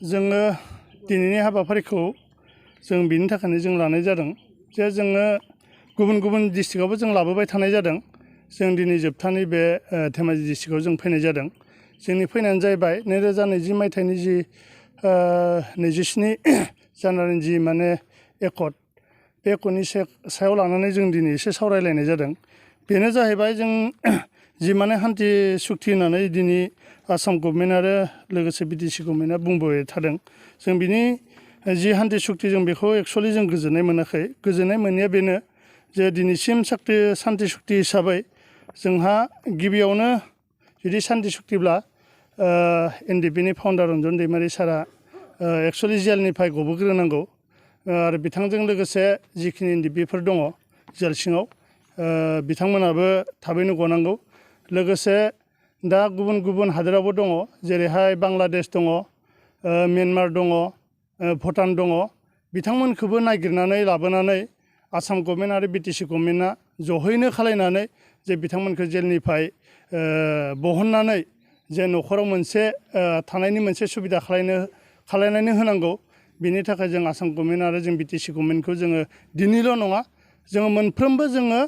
जोङो दिनैनि हाबाफारिखौ जों बिनि थाखायनो जों लानाय जादों जे जोङो गुबुन गुबुन डिस्ट्रिक्टआवबो जों लाबोबाय थानाय जादों। जों दिनै जोबथानि बे धेमाजि डिस्ट्रिक्टआव जों फैनाय जादों। जोंनि फैनायानो जाहैबाय 2020 मायथाइनि जि 27 जानुवारिनि जि माने एकर्ड, बे एकर्डनि सायाव लानानै जों दिनै एसे सावरायलायनाय जादों। बेनो जाहैबाय जों जि माने शान्ति सुक्ति होननानै दिनै आसाम गभर्नमेन्ट आरो लोगोसे बिटिसि गभर्नमेन्टआ बुंबाय थादों। जों बिनि जि शान्ति सुक्ति जों बेखौ एक्सुवेलि जों गोजोननाय मोनाखै। गोजोननाय मोननाया बेनो जे दिनैसिम शान्ति सुक्ति हिसाबै जोंहा गिबियावनो जुदि शान्ति सुक्तिब्ला एनडिएफबिनि फाउन्डार रन्जन दैमारि सारा एक्सुवेलि जेलनिफ्राय गबोग्रोनांगौ आरो बिथांजों लोगोसे जिखिनि एनडिएफबिफोर दङ जेल सिङाव बिथांमोनाबो थाबैनो गनांगौ। लोगोसे दा गुबुन गुबुन हादोरावबो दङ, जेरैहाय बांलादेश दङ, म्यानमार दङ, भुटान दङ। बिथांमोनखौबो नागिरनानै लाबोनानै आसाम गभर्नमेन्ट आरो बिटिसि गभर्नमेन्टआ जहैनो खालायनानै जे बिथांमोनखौ जेलनिफ्राय बहननानै जे न'खराव मोनसे थानायनि मोनसे सुबिदा खालायनानै होनांगौ। बिनि थाखाय जों आसाम गभर्नमेन्ट आरो जों बिटिसि गभर्नमेन्टखौ जोङो दिनैल' नङा, जोङो मोनफ्रोमबो जोङो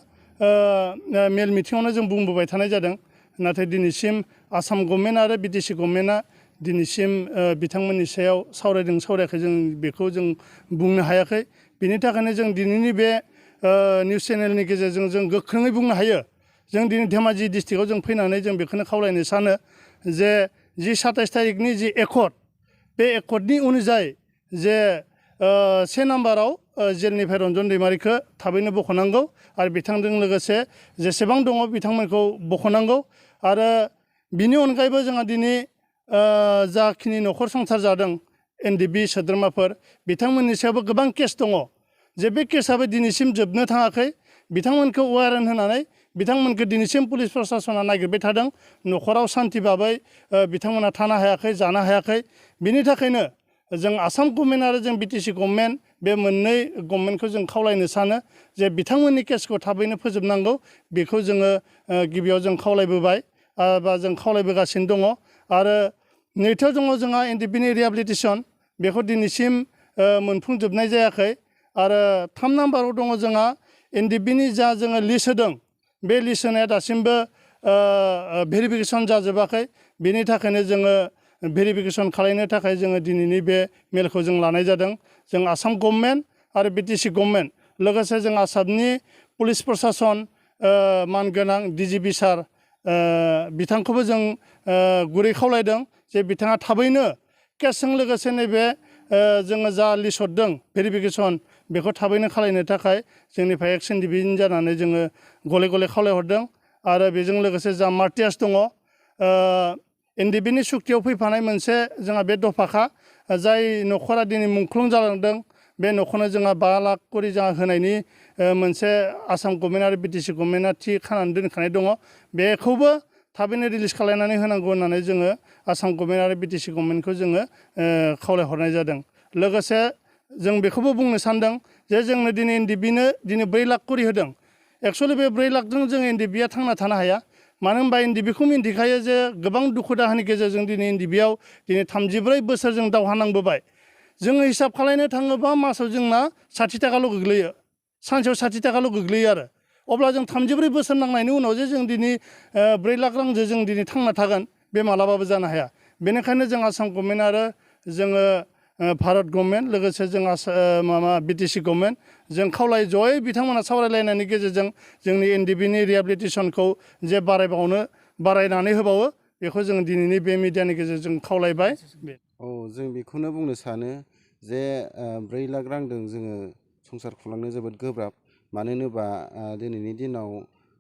मेल मिटिङावनो जों बुंबोबाय थानाय जादों। नाथाय दिनैसिम आसाम गभर्नमेन्ट आरो बिटिसि गभर्नमेन्टआ दिनैसिम बिथांमोननि सायाव सावरायाखै, जों बेखौ जों बुंनो हायाखै। बिनि थाखायनो जों दिनैनि बे निउस चेनेलनि गेजेरजों जों गोख्रोङै बुंनो हायो। जों दिनै धेमाजि डिस्ट्रिक्टआव जों फैनानै जों बेखौनो खावलायनो सानो जे जि 27 तारिखनि जि एकर्ड, बे एकर्डनि अनुजायै जे 1 नाम्बाराव जेलनिफ्राय रन्जन दैमारिखौ थाबैनो बख'नांगौ आरो बिथांजों लोगोसे जेसेबां दङ बिथांमोनखौ बख'नांगौ। आरो बिनि अनगायैबो जोंहा दिनै जाखिनि न'खर संसार जादों एनडिएफबि सोद्रोमाफोर, बिथांमोननि सायावबो गोबां केस दङ जे बे केसआबो दिनैसिम जोबनो थाङाखै। बिथांमोनखौ वारेन्ट होनानै बिथांमोनखौ दिनैसिम पुलिस प्रसासना नागिरबाय थादों। न'खराव सान्थि भाबै बिथांमोना थानो हायाखै, जानो हायाखै। बिनि थाखायनो जों आसाम गभर्नमेन्ट आरो जों बिटिसि गभर्नमेन्ट बे मोननै गभर्नमेन्टखौ जों खावलायनो सानो जे बिथांमोननि केसखौ थाबैनो फोजोबनांगौ। बेखौ जोङो गिबियाव जों खावलायबोबाय बा जों खावलायबोगासिनो दङ। आरो नैथियाव दङ जोंहा एनडिएफबिनि रिहेबिलिटेसन, बेखौ दिनैसिम मोनफुंजोबनाय जायाखै। आरो 3 नाम्बाराव दङ जोंहा एनडिएफबिनि जा जोङो लिस्ट होदों, बे लिस्ट होनाया दासिमबो भेरिफिकेसन जाजोबाखै। बेनि थाखायनो जोङो भेरिफिकेसन खालामनो थाखाय जोङो दिनैनि बे मेलखौ जों लानाय जादों। जों आसाम गभर्नमेन्ट आरो बिटिसि गभर्नमेन्ट लोगोसे जों आसामनि पुलिस प्रसासन मानगोनां डिजिपि सार बिथांखौबो जों गुरै खावलायदों जे बिथाङा थाबैनो केसजों लोगोसे नैबे जोङो जा लिस्ट हरदों भेरिफिकेसन, बेखौ थाबैनो खालामनो थाखाय जोंनिफ्राय एक्सन डिभिजन जानानै जोङो गले गले खावलायहरदों। आरो बेजों लोगोसे जा मार्टियास दङ, एनडिएफबिनि सुक्तियाव फैफानाय मोनसे जोंहा बे दफाखा, जाय न'खरा दिनै मुंख्लं जालांदों, बे न'खरनो जोंहा 5 लाख करि जोंहा होनायनि मोनसे आसाम गभर्नमेन्ट आरो बिटिसि गभर्नमेन्टआ थि खानानै दोनखानाय दङ। बेखौबो थाबैनो रिलिज खालामनानै होनांगौ होननानै जोङो आसाम गभर्नमेन्ट आरो बिटिसि गभर्नमेन्टखौ जोङो खावलायहरनाय जादों। लोगोसे जों बेखौबो बुंनो सानदों जे जोंनो दिनै एनडिएफबिनो दिनै 4 लाख करि होदों। एक्सुवेलि बे 4 लाखजों जों एनडिएफबिया थांना थानो हाया। मानो होनबा एनडिएफबिखौ मिन्थिखायो जे गोबां दुखु दाहानि गेजेरजों दिनै एनडिएफबियाव दिनै 34 बोसोर जों दावहा नांबोबाय। जोङो हिसाब खालामनो थाङोबा मासाव जोंना 60 थाखाल' गोग्लैयो, सानसेयाव 60 थाखाल' गोग्लैयो। आरो अब्ला जों 34 बोसोर नांनायनि उनाव जे जों दिनै 4 लाख रांजों जों दिनै थांना थागोन, बे मालाबाबो जानो हाया। बेनिखायनो जों आसाम गभर्नमेन्ट आरो जोङो भारत गभर्नमेन्ट लोगोसे जों बिटिसि गभर्नमेन्ट जों खावलाय जयै बिथांमोना सावरायलायनायनि गेजेरजों जोंनि एनडिएफबिनि रिहेबिलिटेसनखौ जे बारायनानै होबावो, बेखौ जों दिनैनि बे मिडियानि गेजेरजों खावलायबाय। जों बेखौनो बुंनो सानो जे 4 लाख रांजों जोङो संसार खुंलांनो जोबोद गोब्राब। मानो होनोबा दिनैनि दिनाव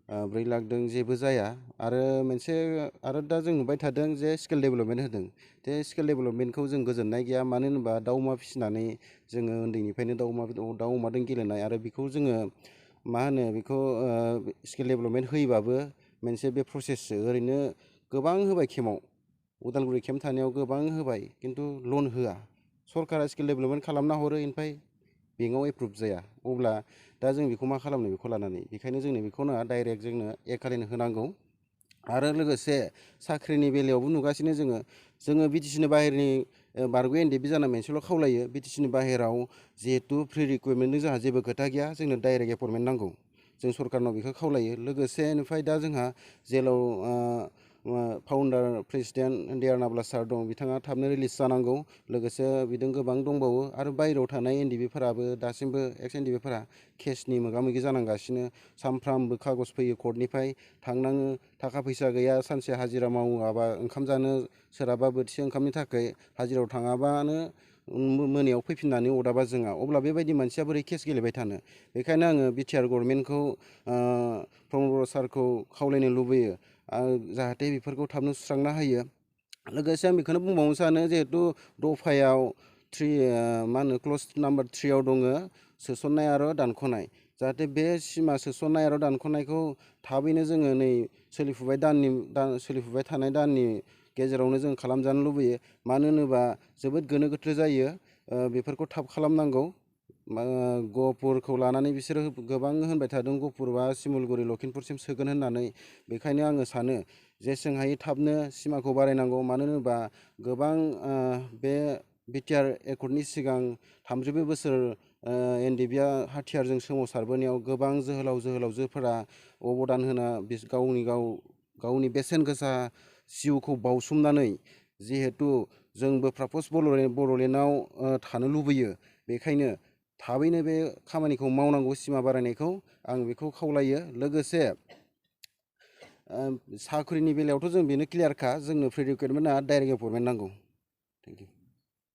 4 लाखजों जेबो जाया। आरो दा जों नुबाय थादों जे स्किल डेभेलपमेन्ट होदों। बे स्किल डेभेलपमेन्टखौ जों गोजोननाय गैया। मानो होनोबा दाउ अमा फिसिनानै जोङो उन्दैनिफ्रायनो दाउ अमाजों गेलेनाय, आरो बेखौ जोङो बेखौ स्किल डेभेलपमेन्ट होयोबाबो मोनसे बे प्रसेससो। ओरैनो गोबां होबाय केम्पआव, उदालगुरि केम्प थानायाव गोबां होबाय, खिन्थु लन होआ। सरकारा स्किल डेभेलपमेन्ट खालामना हरो, ओमफ्राय बेंकआव एप्रुभ जाया। अब्ला दा जों बेखौ मा खालामनो बेखौ लानानै? बेखायनो जोंनो बेखौ नाङा, डाइरेक्ट जोंनो एकाडेमि होनांगौ। आरो लोगोसे साख्रिनि बेलायावबो नुगासिनो जोङो बिटिसिनि बाहेरनि बारग' एनडिएफबि जाना मोनसेल' खावलायो बिटिसिनि बाहेराव जिहेतु प्रि रिक्रुइटमेन्टनि जोंहा जेबो खोथा गैया जोंनो डाइरेक्ट एपइन्टमेन्ट नांगौ जों सरकारनाव बेखौ खावलायो लोगोसे इनिफ्राय दा जोंहा जेलाव फाउन्डार प्रेसिडेन्ट डि आर नाब्ला सार दं बिथाङा थाबनो रिलिज जानांगौ लोगोसे बिदों गोबां दंबावो आरो बायहेरायाव थानाय एनडिएफबिफोराबो दासिमबो एक्स एनडिएफबिफोरा केसनि मोगा मोगि जानांगासिनो सानफ्रामबो कागज फैयो कर्टनिफ्राय थांनाङो थाखा फैसा गैया सानसे हाजिरा मावाबा ओंखाम जानो सोरहाबा बोथिसे ओंखामनि थाखाय हाजिरायाव थाङाबानो मोनायाव फैफिननानै अदाबा जोंहा अब्ला बेबायदि मानसिया बोरै केस गेलेबाय थानो बेखायनो आङो बिटिआर गभर्नमेन्टखौ प्रमद बर' सारखौ खावलायनो लुबैयो जाहाथे बेफोरखौ थाबनो सुस्रांना होयो लोगोसे आं बेखौनो बुंबावनो सानो जिहेतु दफायाव मा होनो क्लज नाम्बार 3 आव दङ सोसननाय आरो दानख'नाय जाहाथे बे सिमा सोसननाय आरो दानख'नायखौ थाबैनो जोङो नै सोलिफुबाय थानाय दाननि गेजेरावनो जों खालामजानो लुबैयो मानो होनोबा जोबोद गोनो गोथो जायो बेफोरखौ थाब खालामनांगौ गहपुरखौ लानानै बिसोरो गोबां होनबाय थादों गहपुर बा सिमुलगुरि लखिमपुरसिम सोगोन होननानै बेखायनो आङो सानो जेसें हायो थाबनो सिमाखौ बारायनांगौ मानो होनोबा गोबां बे बिटिआर एकर्डनि सिगां 34 बोसोर एनडिएफबिआ हाथियारजों सोमावसारबोनायाव गोबां जोहोलावजोफोरा अबदान होना गावनि बेसेन गोसा जिउखौ बावसोमनानै जिहेतु जोंबो प्रापस बड'लेण्डआव थानो लुबैयो बेखायनो थाबैनो बे खामानिखौ मावनांगौ सिमा बारायनायखौ आं बेखौ खावलायो लोगोसे साख्रिनि बेलायावथ' जों बेनो क्लियारखा जोंनो प्रि रिक्रुइटमेन्टआ डाइरेक्ट एपइन्टमेन्ट नांगौ थेंक इउ